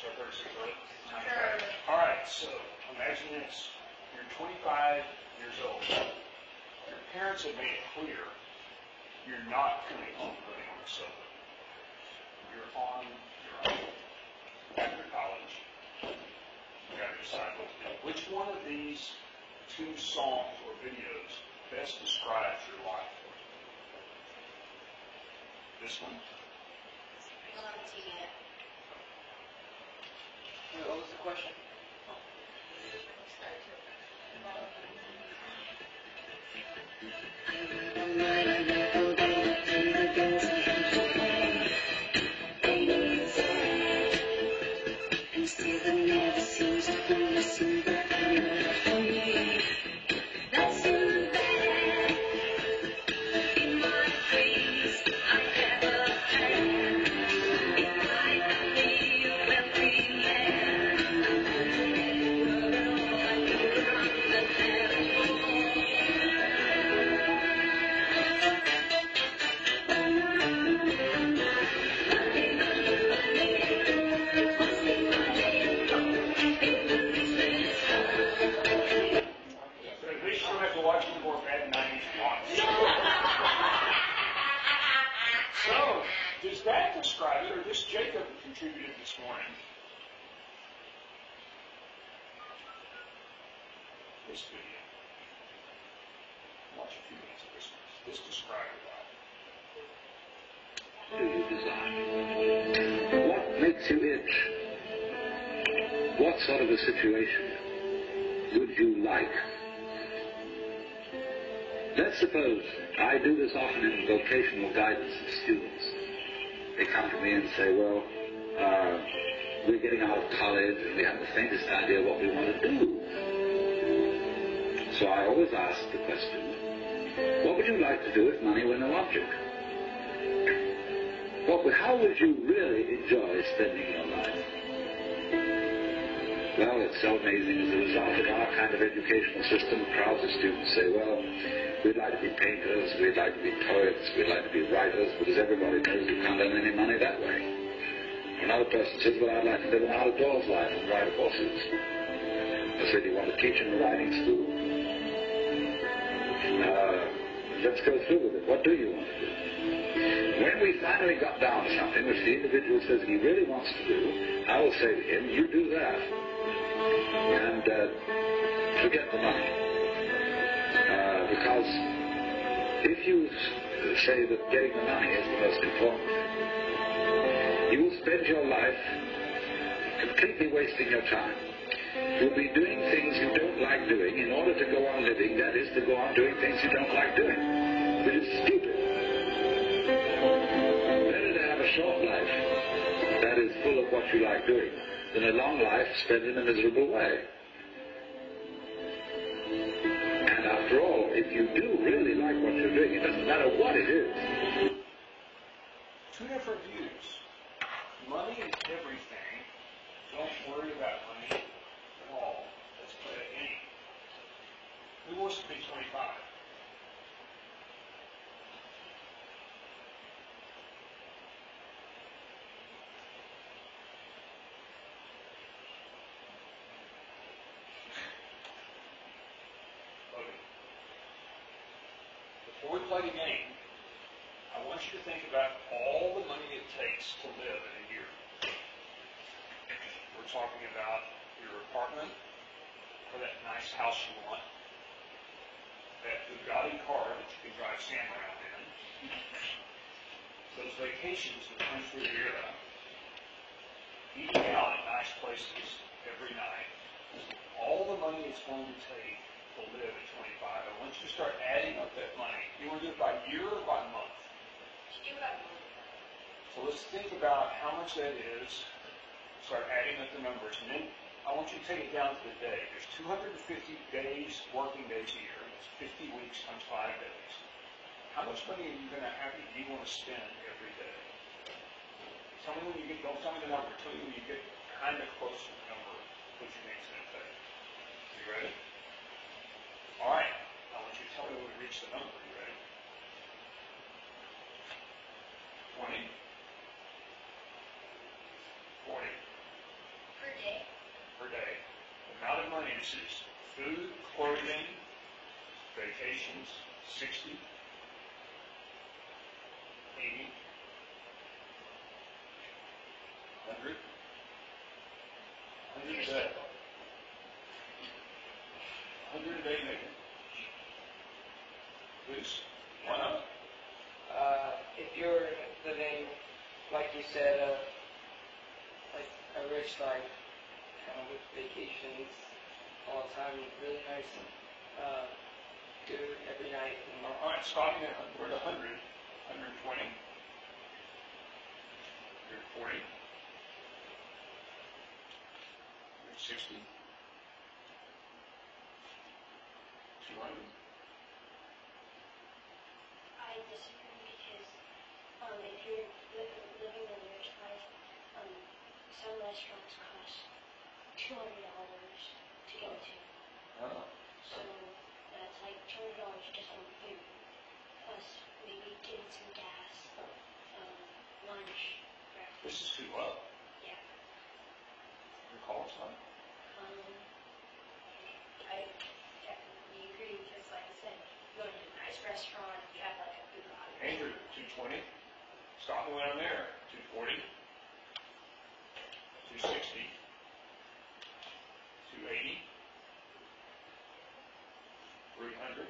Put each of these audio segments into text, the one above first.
Start 36 early? Sure. All right, so imagine this. You're 25 years old. Your parents have made it clear you're not going to keep living on the subway. You're on your own after college. You got to decide what to do. Which one of these two songs or videos best describes your life? This one? I don't have a TV yet. What was the question? So, does that describe it, or just Jacob contributed this morning? This video. Watch a few minutes of this one. This describes your life. Do you desire? What makes you itch? What sort of a situation would you like? Let's suppose I do this often in vocational guidance of students. They come to me and say, well, we're getting out of college and we haven't the faintest idea what we want to do. So I always ask the question, what would you like to do if money were no object? How would you really enjoy spending your life? Well, it's so amazing as a result of our kind of educational system. Crowds of students say, well, we'd like to be painters, we'd like to be poets, we'd like to be writers, but as everybody knows, you can't earn any money that way. Another person says, well, I'd like to live an out-of-doors life and ride horses. I said, you want to teach in a riding school? Let's go through with it. What do you want to do? When we finally got down to something which the individual says he really wants to do, I will say to him, you do that. And forget the money. Because if you say that getting the money is the most important, you will spend your life completely wasting your time. You'll be doing things you don't like doing in order to go on living, that is, to go on doing things you don't like doing. It is stupid. Better to have a short life that is full of what you like doing than a long life spent in a miserable way. And after all, if you do really like what you're doing, it doesn't matter what it is. Two different views. Money is everything. Don't worry about money at all. Let's play a game. Who wants to be 25? Before we play the game, I want you to think about all the money it takes to live in a year. We're talking about your apartment, or that nice house you want, that Bugatti car that you can drive Sam around in, those vacations in the French Riviera, eating out at nice places every night, all the money it's going to take to live at 25. I want you to start adding up that money. You want to do it by year or by month? You do it by month. So let's think about how much that is. Start adding up the numbers. And then I want you to take it down to the day. There's 250 days, working days a year. That's 50 weeks times 5 days. How much money are you going to have? Do you want to spend every day? Tell me when you get, don't tell me the number. Tell me when you get kind of close to the number what you think it's going to take. You ready? All right. I want you to tell me when we reach the number. You ready? 20, 40, expenses, food, clothing, vacations, 60, 80, 100, 100 a day. 100 a day, maybe. Please, why not? If you're living, like you said, like a rich life, kind of with vacations all the time, really nice food every night. And All right, starting at, we're at 100, 120, 140, 160, 200. I disagree because if you're living a rich life, some restaurants cost $200 to go to. Oh. So that's like $200 just on food, plus maybe getting some gas, lunch, breakfast. This is too low. Yeah. Your call time? I definitely agree because, like I said, you go to a nice restaurant, you have like a Bugatti. Andrew, 220. Stop me around there. 240. 260. 280. 300. 320.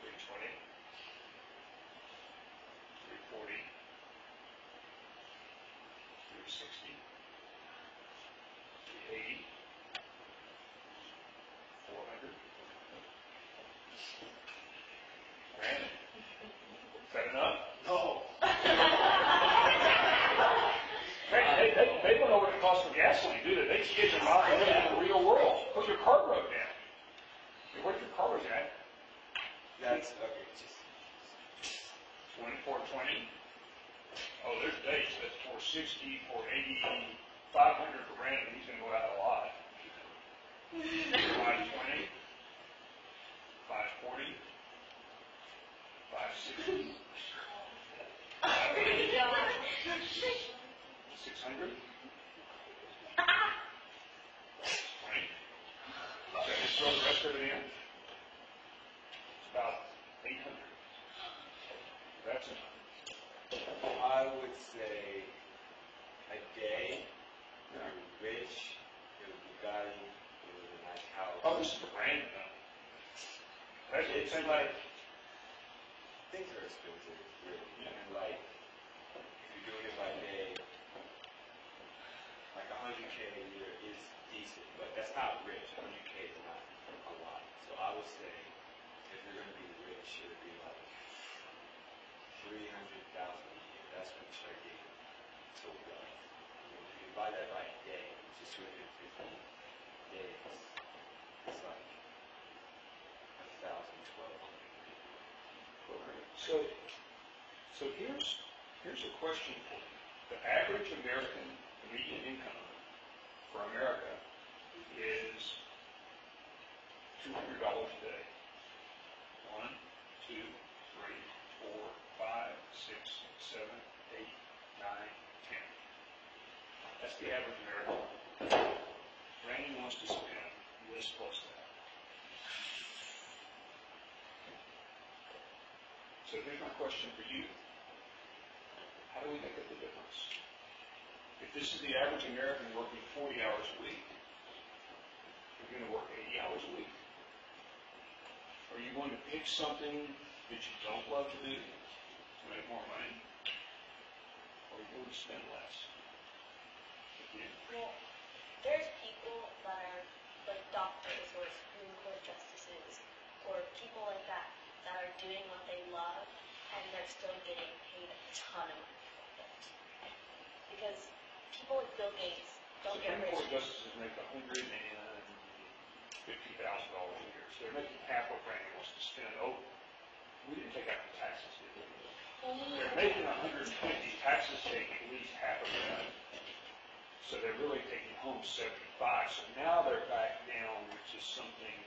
340. 360. 380. 400. Brandon, is that enough? No. They don't know what it costs for gasoline, do they? They just get them out and live in the real world. Put your car broke down. Where's your car was at? That's okay. 2420. Oh, there's dates. That's 460, 480, 500 for Brandon. He's going to go out a lot. 520, 540, 560, 600, 20. So just throw the rest of it in. It's about 800. That's enough. I would say a day. You're rich. You're a Bugatti. You live in a nice house. Oh, this is for Brandon, though. That's what It's it's like things are expensive, really. And like if you're doing it by day, like 100K a year is decent, but that's not rich. 100K is not a lot. So I would say if you're gonna be rich, it would be like 300,000 a year. That's when you start getting so wealth. If you buy that by day, which is 250 days, it's like 1,000, 1,200. So here's a question for you. The average American median income for America is $200 a day. 1, 2, 3, 4, 5, 6, 7, 8, 9, 10. That's the average American. Randy wants to spend this plus that. So here's my question for you. How do we make up the difference? If this is the average American working 40 hours a week, you're going to work 80 hours a week. Are you going to pick something that you don't love to do to make more money? Or are you going to spend less? Again. Well, there's people that are like doctors or Supreme Court justices or people like that are doing what they love and they're still getting paid a ton of money for it. Because people like Bill Gates don't get Supreme rich. Court justices make $150,000 a year. So they're making half what Randy wants to spend. Oh, we didn't take out the taxes, did we? They're making 150, taxes take at least half of that. So they're really taking home 75. So now they're back down, which is something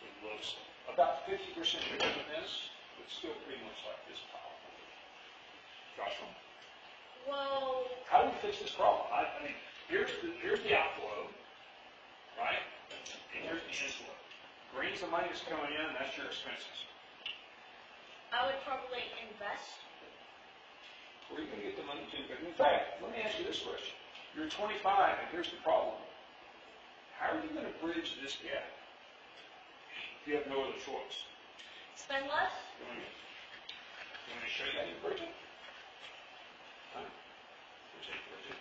that looks about 50% bigger than this, but still pretty much like this pile. Joshua? Well, How do we fix this problem? I mean, here's the outflow. here's the answer. Green's the money that's coming in, that's your expenses. I would probably invest. Where are you going to get the money to? But in fact, let me ask you this question. You're 25, and here's the problem. How are you going to bridge this gap if you have no other choice? Spend less. You want me to show you how you bridge it? Huh? Here's how you bridge it.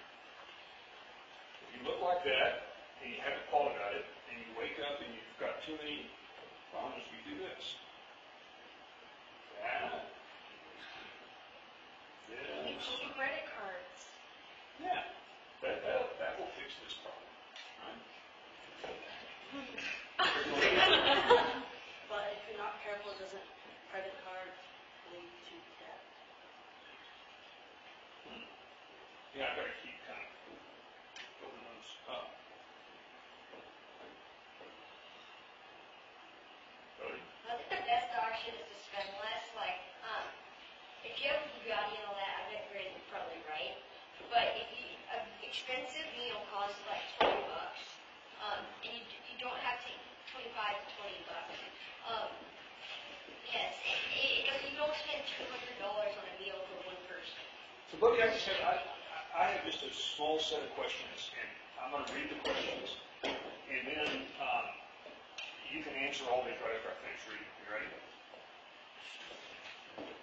If you look like that, and you haven't thought about it, and you wake up and you've got too many problems, you do this. That. You keep credit cards. Yeah, that will fix this problem. Right? But if you're not careful, doesn't credit card lead to debt? Yeah, I better keep kind of building those up. Cody? I think the best option is to spend less. Like, if you have a Bugatti and all that, I bet you're probably right. But if you, an expensive meal costs like $20, and you don't have to 25 to $20. Yes, you don't spend $200 on a meal for one person. So, buddy, I just have, I have just a small set of questions, and I'm going to read the questions, and then you can answer all these right after I finish reading. You ready?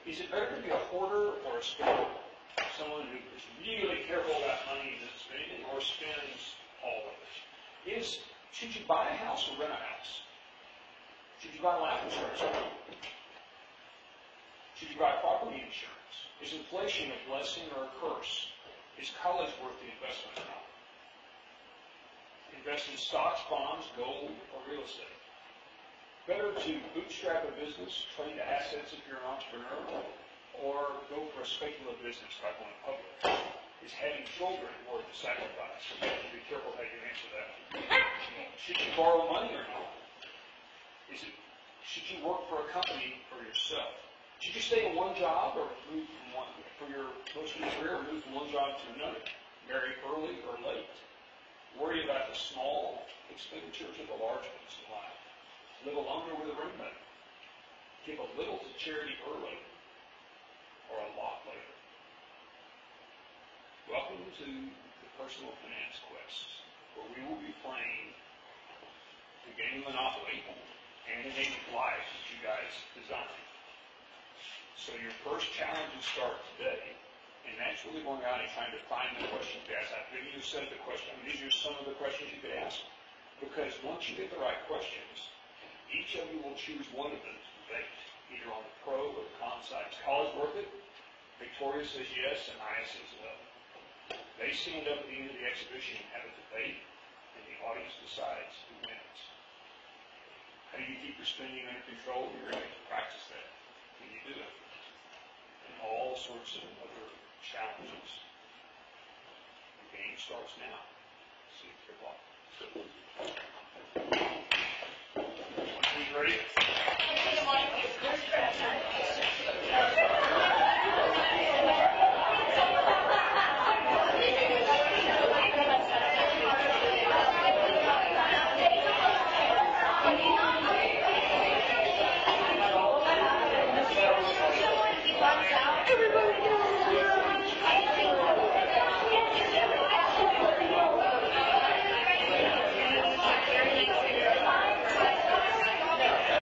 Is it better to be a hoarder or a spender? Someone who is really careful about money and spending, or spends all of it? Should you buy a house or rent a house? Should you buy life insurance or not? Should you buy property insurance? Is inflation a blessing or a curse? Is college worth the investment or not? Invest in stocks, bonds, gold, or real estate. Better to bootstrap a business, train to assets if you're an entrepreneur, or go for a speculative business like going public? Is having children worth the sacrifice? You have to be careful how you answer that. Should you borrow money or not? Should you work for a company or yourself? Should you stay in one job or move from one for your most of your career, or move from one job to another? Marry early or late? Worry about the small expenditures or the large ones in life? Live alone or with a roommate? Give a little to charity early or a lot later? Welcome to the Personal Finance Quest, where we will be playing the game of Monopoly and the game of life that you guys designed. So your first challenge will start today, and that's really going out and trying to find the questions to ask. I've given you a set of the questions. These are some of the questions you could ask, because once you get the right questions, each of you will choose one of them to debate, either on the pro or the con side. Is college worth it? Victoria says yes, and Aya says no. They stand up at the end of the exhibition and have a debate, and the audience decides who wins. How do you keep your spending under control? You're going to have to practice that. Can you do it? And all sorts of other challenges. The game starts now. See if you're blocked. Ready?